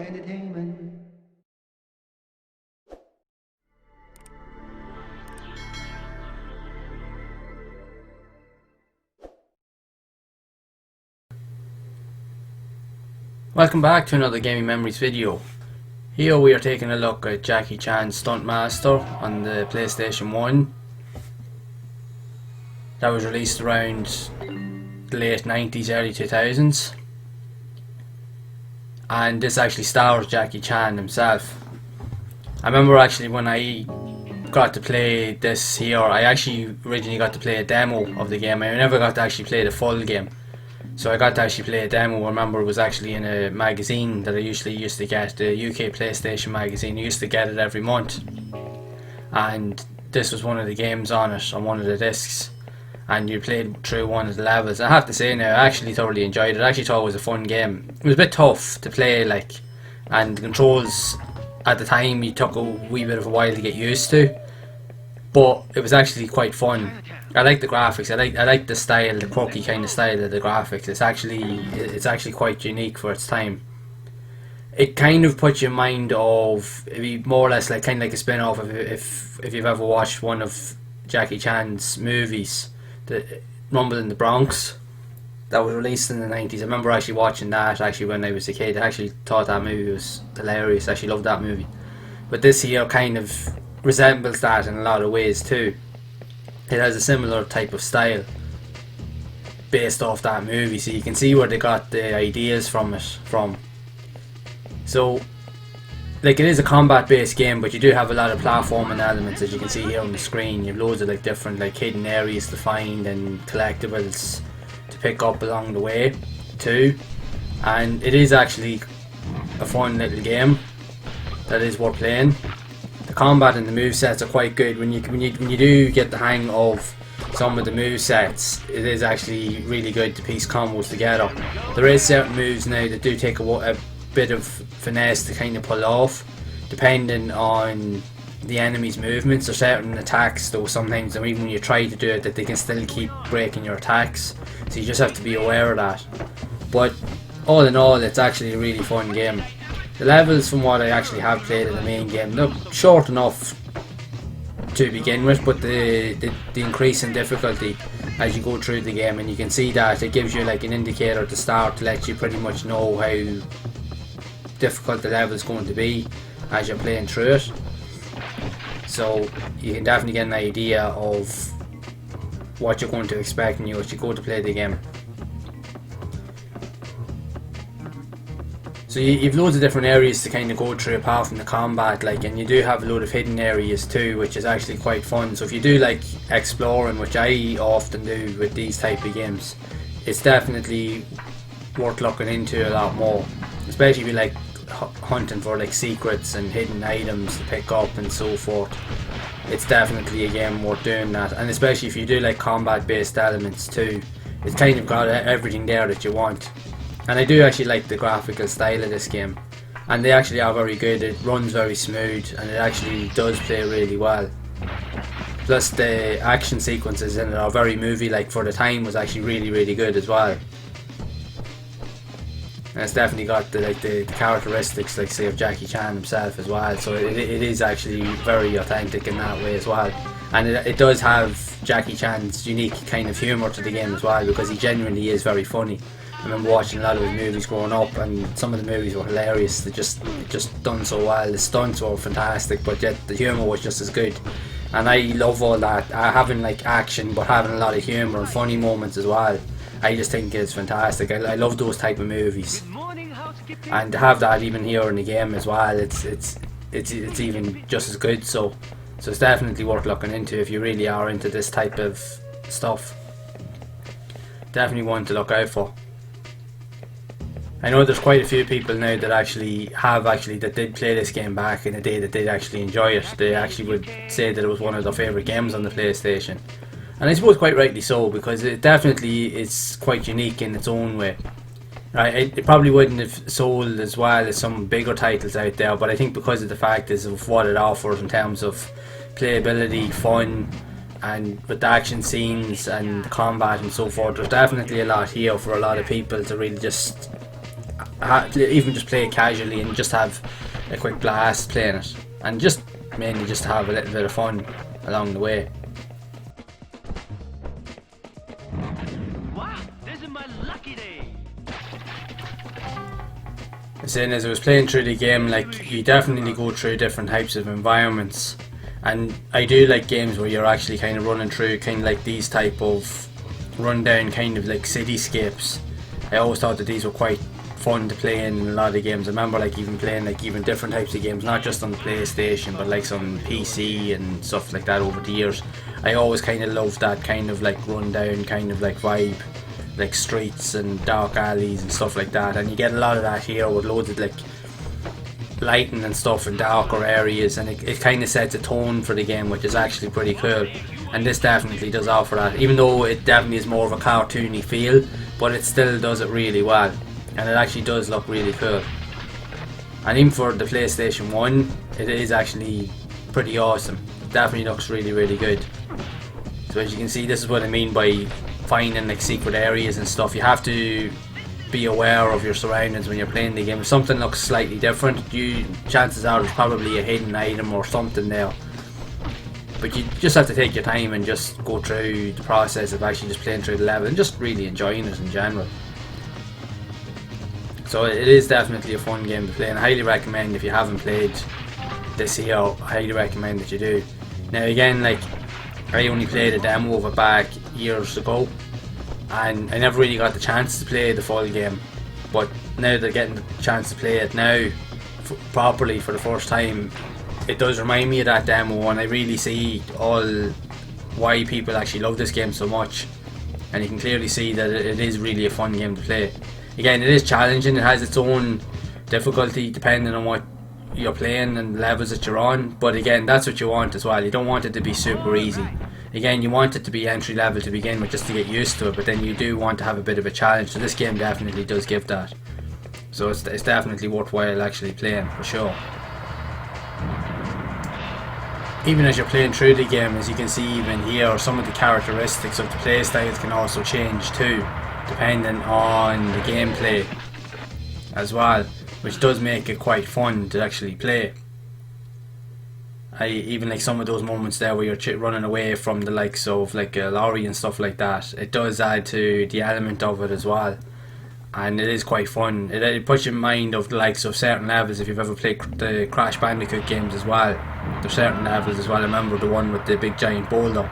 entertainment. Welcome back to another Gaming Memories video. Here we are taking a look at Jackie Chan Stunt Master on the PlayStation 1. That was released around the late 90s, early 2000s. And this actually stars Jackie Chan himself. I remember actually when I got to play this here, I actually originally got to play a demo of the game. I never got to actually play the full game. So I got to actually play a demo. I remember it was actually in a magazine that I usually used to get, the UK PlayStation magazine. I used to get it every month. And this was one of the games on it, on one of the discs. And you played through one of the levels. I have to say now, I actually thoroughly enjoyed it. I actually thought it was a fun game. It was a bit tough to play, like, and the controls at the time, it took a wee bit of a while to get used to. But it was actually quite fun. I like the graphics. I like the style, the quirky kind of style of the graphics. It's actually quite unique for its time. It kind of puts you in mind of, it'd be more or less like kind of like a spin-off of if you've ever watched one of Jackie Chan's movies, the Rumble in the Bronx, that was released in the 90s. I remember actually watching that actually when I was a kid. I actually thought that movie was hilarious. I actually loved that movie. But this here kind of resembles that in a lot of ways too. It has a similar type of style based off that movie, so you can see where they got the ideas from. So, like, it is a combat based game, but you do have a lot of platforming elements, as you can see here on the screen. You have loads of like different like hidden areas to find and collectibles to pick up along the way too. And it is actually a fun little game that is worth playing. The combat and the movesets are quite good. When you do get the hang of some of the movesets, it is actually really good to piece combos together. There is certain moves now that do take a bit of finesse to kind of pull off, depending on the enemy's movements. Or certain attacks, though, sometimes even when you try to do it, that they can still keep breaking your attacks. So you just have to be aware of that. But all in all, it's actually a really fun game. The levels, from what I actually have played in the main game, look short enough to begin with, but the increase in difficulty as you go through the game, and you can see that it gives you like an indicator to start to let you pretty much know how difficult the level is going to be as you're playing through it. So you can definitely get an idea of what you're going to expect when you go to play the game. So you've loads of different areas to kind of go through apart from the combat, like, and you do have a load of hidden areas too, which is actually quite fun. So if you do like exploring, which I often do with these type of games, it's definitely worth looking into a lot more, especially if you like hunting for like secrets and hidden items to pick up and so forth. It's definitely a game worth doing that, and especially if you do like combat based elements too, it's kind of got everything there that you want. And I do actually like the graphical style of this game, and they actually are very good. It runs very smooth, and it actually does play really well. Plus the action sequences in it are very movie-like for the time, was actually really good as well. And it's definitely got the characteristics, like say, of Jackie Chan himself as well. So it is actually very authentic in that way as well. And it does have Jackie Chan's unique kind of humour to the game as well, because he genuinely is very funny. I remember watching a lot of his movies growing up, and some of the movies were hilarious. They just done so well. The stunts were fantastic, but yet the humour was just as good. And I love all that, having like action but having a lot of humour and funny moments as well. I just think it's fantastic. I love those type of movies, and to have that even here in the game as well, it's even just as good. So it's definitely worth looking into if you really are into this type of stuff. Definitely one to look out for. I know there's quite a few people now that did play this game back in the day, that did actually enjoy it. They actually would say that it was one of their favourite games on the PlayStation. And I suppose quite rightly so, because it definitely is quite unique in its own way. Right, it probably wouldn't have sold as well as some bigger titles out there, but I think because of the fact of what it offers in terms of playability, fun, and with the action scenes and combat and so forth, there's definitely a lot here for a lot of people to really just even just play it casually and just have a quick blast playing it, and just mainly just have a little bit of fun along the way. Wow, this is my lucky day. Saying as I was playing through the game, like, you definitely go through different types of environments, and I do like games where you're actually kind of running through kind of like these type of rundown kind of like cityscapes. I always thought that these were quite fun to play in a lot of games. I remember like even playing like even different types of games, not just on the PlayStation but like some PC and stuff like that over the years. I always kind of loved that kind of like rundown kind of like vibe, like streets and dark alleys and stuff like that, and you get a lot of that here with loads of like lighting and stuff in darker areas, and it kind of sets a tone for the game, which is actually pretty cool. And this definitely does offer that, even though it definitely is more of a cartoony feel, but it still does it really well, and it actually does look really cool. And even for the PlayStation 1, it is actually pretty awesome. It definitely looks really, really good. So as you can see, this is what I mean by finding like secret areas and stuff. You have to be aware of your surroundings when you're playing the game. If something looks slightly different, chances are there's probably a hidden item or something there. But you just have to take your time and just go through the process of actually just playing through the level and just really enjoying it in general. So it is definitely a fun game to play, and I highly recommend, if you haven't played this here, I highly recommend that you do. Now again, like, I only played a demo of it back years ago, and I never really got the chance to play the full game, but now they're getting the chance to play it now properly for the first time. It does remind me of that demo, and I really see all why people actually love this game so much, and you can clearly see that it is really a fun game to play. Again, it is challenging, it has its own difficulty depending on what you're playing and the levels that you're on, but again, that's what you want as well. You don't want it to be super easy. Again, you want it to be entry level to begin with, just to get used to it, but then you do want to have a bit of a challenge, so this game definitely does give that. So it's definitely worthwhile actually playing, for sure. Even as you're playing through the game, as you can see even here, some of the characteristics of the playstyles can also change too, depending on the gameplay as well, which does make it quite fun to actually play. Even like some of those moments there where you're running away from the likes of like a lorry and stuff like that, it does add to the element of it as well, and it is quite fun. It puts you in mind of the likes of certain levels. If you've ever played the Crash Bandicoot games as well, there's certain levels as well. I remember the one with the big giant boulder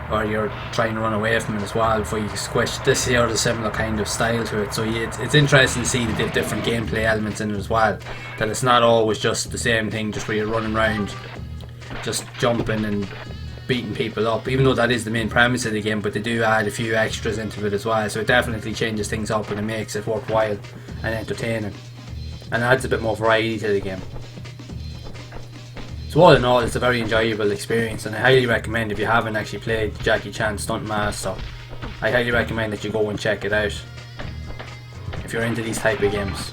where you're trying to run away from it as well before you squish. This here has a similar kind of style to it, so it's interesting to see the different gameplay elements in it as well, that it's not always just the same thing, just where you're running around just jumping and beating people up, even though that is the main premise of the game, but they do add a few extras into it as well, so it definitely changes things up and it makes it worthwhile and entertaining, and adds a bit more variety to the game. So all in all, it's a very enjoyable experience, and I highly recommend, if you haven't actually played Jackie Chan Stunt Master, I highly recommend that you go and check it out if you're into these type of games.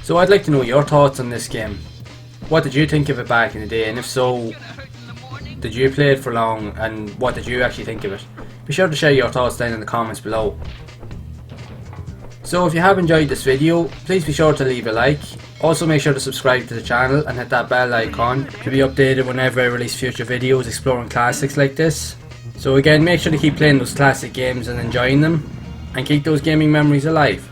So I'd like to know your thoughts on this game. What did you think of it back in the day, and if so, did you play it for long, and what did you actually think of it? Be sure to share your thoughts down in the comments below. So if you have enjoyed this video, please be sure to leave a like. Also make sure to subscribe to the channel and hit that bell icon to be updated whenever I release future videos exploring classics like this. So again, make sure to keep playing those classic games and enjoying them, and keep those gaming memories alive.